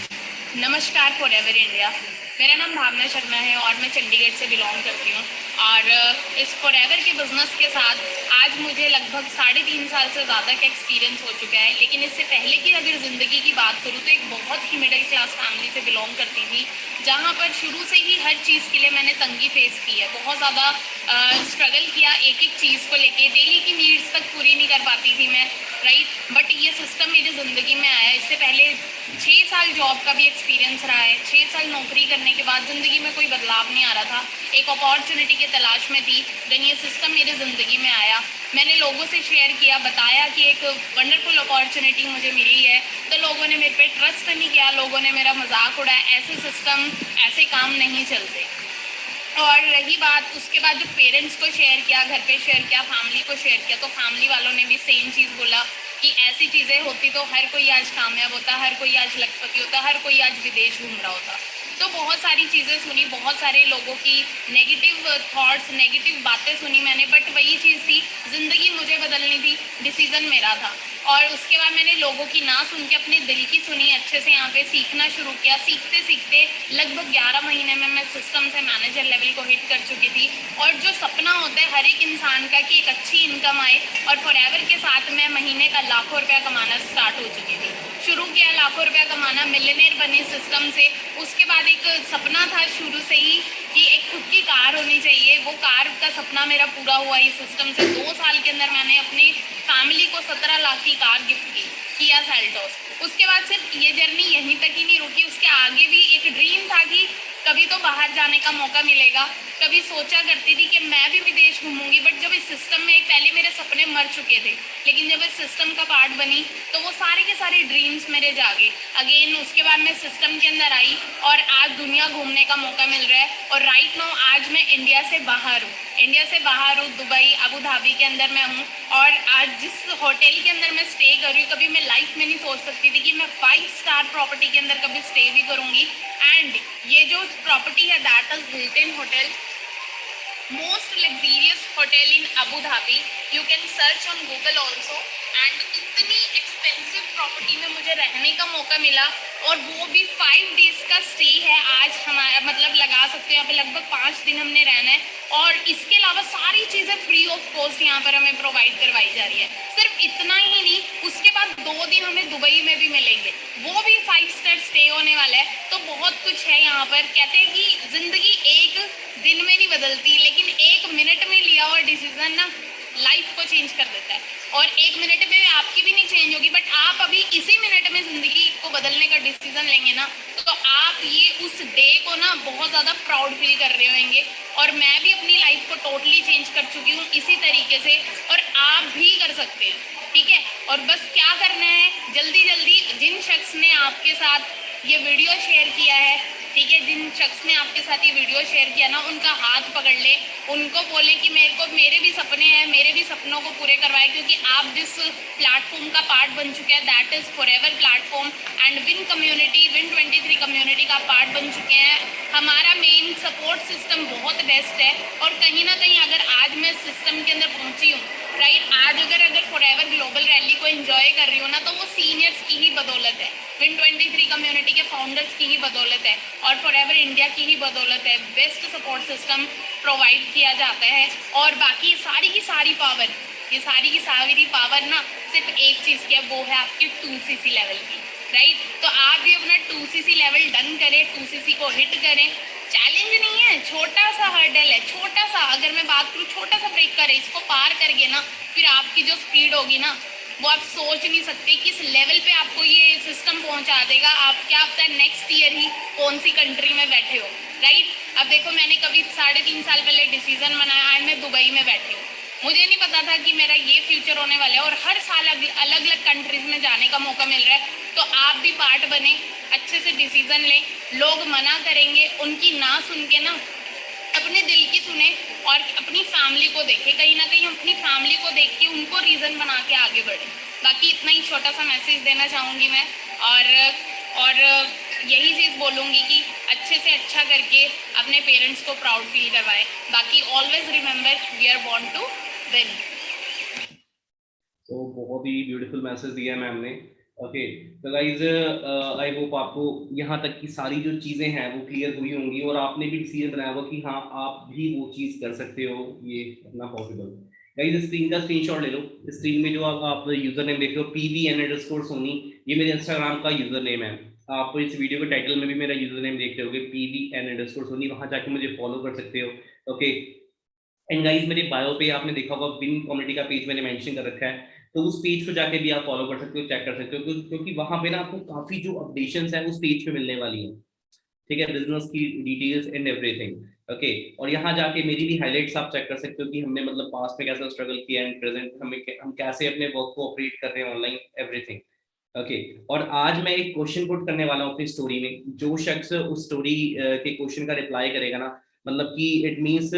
नमस्कार फॉरएवर इंडिया, मेरा नाम भावना शर्मा है और मैं चंडीगढ़ से बिलोंग करती हूँ। और इस फॉरएवर के बिज़नेस के साथ आज मुझे लगभग 3.5 साल से ज़्यादा का एक्सपीरियंस हो चुका है। लेकिन इससे पहले की अगर ज़िंदगी की बात करूँ तो एक बहुत ही मिडिल क्लास फैमिली से बिलोंग करती थी, जहाँ पर शुरू से ही हर चीज़ के लिए मैंने तंगी फेस की है। बहुत ज़्यादा स्ट्रगल किया एक एक चीज़ को लेके, डेली की नीड्स तक पूरी नहीं कर पाती थी मैं, राइट। बट ये सिस्टम मेरी ज़िंदगी में आया। इससे पहले 6 साल जॉब का भी एक्सपीरियंस रहा है। 6 साल नौकरी करने के बाद ज़िंदगी में कोई बदलाव नहीं आ रहा था, एक अपॉर्चुनिटी की तलाश में थी। देन ये सिस्टम मेरी ज़िंदगी में आया, मैंने लोगों से शेयर किया, बताया कि एक वंडरफुल अपॉर्चुनिटी मुझे मिली है, तो लोगों ने मेरे पे ट्रस्ट नहीं किया, लोगों ने मेरा मजाक उड़ाया। ऐसे सिस्टम, ऐसे काम नहीं चलते। और रही बात उसके बाद, जब पेरेंट्स को शेयर किया, घर पे शेयर किया, फैमिली को शेयर किया, तो फैमिली वालों ने भी सेम चीज़ बोला कि ऐसी चीज़ें होती तो हर कोई आज कामयाब होता, हर कोई आज लखपति होता, हर कोई आज विदेश घूम रहा होता। तो बहुत सारी चीज़ें सुनी, बहुत सारे लोगों की नेगेटिव थॉट्स, नेगेटिव बातें सुनी मैंने, बट वही चीज़ थी, ज़िंदगी मुझे बदलनी थी, डिसीज़न मेरा था। और उसके बाद मैंने लोगों की ना सुन के अपने दिल की सुनी, अच्छे से यहाँ पे सीखना शुरू किया। सीखते सीखते लगभग 11 महीने में मैं सिस्टम से मैनेजर लेवल को हिट कर चुकी थी। और जो सपना होता है हर एक इंसान का कि एक अच्छी इनकम आए, और फॉरएवर के साथ मैं महीने का लाखों रुपया कमाना स्टार्ट हो चुकी थी। शुरू किया लाखों रुपया कमाना, मिलियनेयर बनी सिस्टम से। उसके बाद एक सपना था शुरू से ही कि एक खुद की कार होनी चाहिए, वो कार का सपना मेरा पूरा हुआ इस सिस्टम से। 2 साल के अंदर मैंने अपनी फैमिली को 17 लाख की कार गिफ्ट की, किया सेल्टोस। उसके बाद सिर्फ ये जर्नी यहीं तक ही नहीं रुकी, उसके आगे भी एक ड्रीम था कि कभी तो बाहर जाने का मौका मिलेगा। कभी सोचा करती थी कि मैं भी विदेश घूमूंगी, बट जब इस सिस्टम में, पहले मेरे सपने मर चुके थे, लेकिन जब इस सिस्टम का पार्ट बनी तो वो सारे के सारे ड्रीम्स मेरे जागे अगेन। उसके बाद मैं सिस्टम के अंदर आई और आज दुनिया घूमने का मौका मिल रहा है। और राइट नाउ आज मैं इंडिया से बाहर हूँ, दुबई, अबू धाबी के अंदर मैं हूँ। और आज जिस होटल के अंदर मैं स्टे कर रही हूँ, कभी मैं लाइफ में नहीं सोच सकती थी कि मैं 5 स्टार प्रॉपर्टी के अंदर कभी स्टे भी करूँगी। एंड ये जो प्रॉपर्टी है that is Hilton hotel, most luxurious hotel in Abu Dhabi, you can search on Google also. And इतनी एक्सपेंसिव प्रॉपर्टी में मुझे रहने का मौका मिला, और वो भी 5 डेज का स्टे है आज हमारा, मतलब लगा सकते हो यहाँ पे लगभग 5 दिन हमने रहना है। और इसके अलावा सारी चीज़ें फ्री ऑफ कॉस्ट यहाँ पर हमें प्रोवाइड करवाई जा रही है। सिर्फ इतना ही नहीं, उसके बाद 2 दिन हमें दुबई में भी मिलेंगे, वो भी 5 स्टार स्टे होने वाला है। तो बहुत कुछ है यहाँ पर। कहते हैं कि जिंदगी एक दिन में नहीं बदलती, लेकिन 1 मिनट में लिया हुआ डिसीजन ना लाइफ को चेंज कर देता है। और 1 मिनट में आपकी भी नहीं चेंज होगी, बट आप अभी इसी मिनट में जिंदगी को बदलने का डिसीजन लेंगे ना, तो आप ये उस डे को ना बहुत ज़्यादा प्राउड फील कर रहे होंगे। और मैं भी अपनी लाइफ को टोटली चेंज कर चुकी हूँ इसी तरीके से, और आप भी कर सकते हैं, ठीक है। और बस क्या करना है, जल्दी जल्दी जिन शख्स ने आपके साथ ये वीडियो शेयर किया है, ठीक है, जिन शख्स ने आपके साथ ये वीडियो शेयर किया ना, उनका हाथ पकड़ ले, उनको बोले कि मेरे भी सपने हैं, मेरे भी सपनों को पूरे करवाए, क्योंकि आप जिस प्लेटफॉर्म का पार्ट बन चुके हैं that is forever platform and win community, win 23 community का पार्ट बन चुके हैं। हमारा मेन सपोर्ट सिस्टम बहुत बेस्ट है, और कहीं ना कहीं अगर आज मैं सिस्टम के अंदर पहुंची हूँ, राइट, आज अगर फॉरएवर ग्लोबल रैली को एंजॉय कर रही हूँ ना, तो वो सीनियर्स की ही बदौलत है, विन 23 कम्युनिटी के फाउंडर्स की ही बदौलत है, और फॉरएवर इंडिया की ही बदौलत है। बेस्ट सपोर्ट सिस्टम प्रोवाइड किया जाता है। और बाकी सारी की सारी पावर, ये सारी की सारी पावर ना सिर्फ एक चीज़ की है, वो है आपकी 2cc लेवल की, राइट। तो आप भी अपना 2cc लेवल डन करें, 2cc को हिट करें। चैलेंज नहीं है, छोटा सा हर्डल है, छोटा सा, अगर मैं बात करूँ छोटा सा ब्रेक करें, इसको पार करके ना फिर आपकी जो स्पीड होगी ना, वो आप सोच नहीं सकते किस लेवल पे आपको ये सिस्टम पहुंचा देगा। आप क्या पता है नेक्स्ट ईयर ही कौन सी कंट्री में बैठे हो, राइट। अब देखो, मैंने कभी 3.5 साल पहले डिसीजन बनाया, आज मैं दुबई में बैठी हूँ। मुझे नहीं पता था कि मेरा ये फ्यूचर होने वाला है, और हर साल अलग अलग कंट्रीज में जाने का मौका मिल रहा है। तो आप भी पार्ट बने, अच्छे से डिसीजन लें। लोग मना करेंगे, उनकी ना सुन के ना अपने दिल की सुने, और अपनी फैमिली को देखें, कहीं ना कहीं अपनी फैमिली को देख के उनको रीज़न बना के आगे बढ़े। बाकी इतना ही छोटा सा मैसेज देना चाहूँगी मैं, और यही चीज़ बोलूँगी कि अच्छे से अच्छा करके अपने पेरेंट्स को प्राउड फील करवाएं। बाकी always remember we are born to win. तो बहुत ही ब्यूटीफुल मैसेज दिया है मैम ने। ओके, तो गाइज आई होप आपको यहाँ तक की सारी जो चीज़ें हैं वो क्लियर हुई होंगी, और आपने भी डिसीजन बनाया होगा कि हाँ आप भी वो चीज़ कर सकते हो, ये अपना पॉसिबल। गाइज स्क्रीन का स्क्रीनशॉट ले लो। स्क्रीन में जो आप यूजर नेम देख रहे हो pvn_sony, ये मेरे इंस्टाग्राम का यूजर नेम है। आप इस वीडियो के टाइटल में भी मेरा यूजर नेम देख रहे होगे pvn_sony, वहाँ जाके मुझे फॉलो कर सकते हो। ओके, एंड गाइज मेरे बायो पे आपने देखा होगा विन कम्युनिटी का पेज मैंने मेंशन कर रखा है, तो उस पेज को जाके भी आप फॉलो कर सकते हो, चेक कर सकते हो, क्योंकि वहां पे ना आपको काफी जो अपडेशंस है उस पेज पे मिलने वाली है, ठीक है, बिजनेस की डिटेल्स एंड एवरीथिंग। ओके, और यहाँ जाके मेरी भी हाइलाइट्स आप चेक कर सकते हो कि हमने मतलब पास्ट में कैसा स्ट्रगल किया एंड प्रेजेंट हम कैसे अपने वर्क को ऑपरेट कर रहे हैं ऑनलाइन, एवरीथिंग। ओके, और आज मैं एक क्वेश्चन पुट करने वाला हूँ अपनी स्टोरी में। जो शख्स उस स्टोरी के क्वेश्चन का रिप्लाई करेगा ना, मतलब कि it means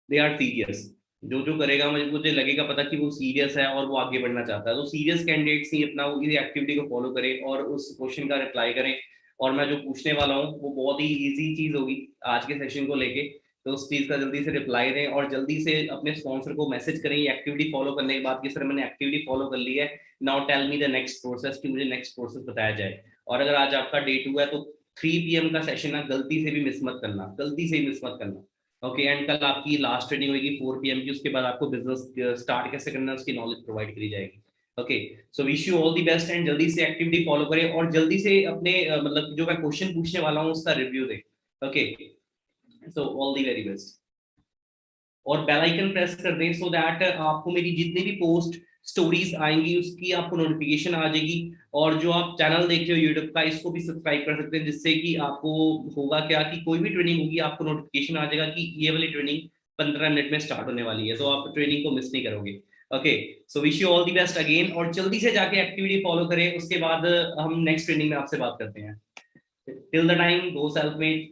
they are serious, जो करेगा मुझे लगेगा पता कि वो सीरियस है और वो आगे बढ़ना चाहता है। तो सीरियस कैंडिडेट्स ही अपना वो इसी एक्टिविटी को फॉलो करें और उस क्वेश्चन का रिप्लाई करें। और मैं जो पूछने वाला हूँ वो बहुत ही इजी चीज होगी आज के सेशन को लेके, तो उस चीज का जल्दी से रिप्लाई दें और जल्दी से अपने स्पॉन्सर को मैसेज करें ये एक्टिविटी फॉलो करने के बाद कि सर मैंने एक्टिविटी फॉलो कर ली है, now tell me the next process, कि मुझे नेक्स्ट प्रोसेस बताया जाए। और अगर आज आपका डे 2 है तो 3 PM का सेशन है, गलती से भी मिस मत करना, गलती से भी मिस मत करना। ओके एंड कल आपकी लास्ट ट्रेनिंग होगी 4 PM की, उसके बाद आपको बिजनेस स्टार्ट कैसे करना है उसकी नॉलेज प्रोवाइड करी जाएगी। Okay so wish you all the best and जल्दी से एक्टिविटी फॉलो करें और जल्दी से अपने मतलब जो मैं क्वेश्चन पूछने वाला हूँ उसका रिव्यू दें। Okay so all the very best और बेल आइकन प्रेस कर दें सो दैट आपको मेरी जितनी भी पोस्ट स्टोरीज आएंगी उसकी आपको नोटिफिकेशन आ जाएगी। और जो आप चैनल देख रहे हो यूट्यूब का इसको भी सब्सक्राइब कर सकते हैं, जिससे कि आपको होगा क्या कि कोई भी ट्रेनिंग होगी आपको नोटिफिकेशन आ जाएगा कि ये वाली ट्रेनिंग 15 मिनट में स्टार्ट होने वाली है, तो आप ट्रेनिंग को मिस नहीं करोगे। Okay so wish you all the best again और जल्दी से जाके एक्टिविटी फॉलो करें, उसके बाद हम नेक्स्ट ट्रेनिंग में आपसे बात करते हैं। Till the time go self made,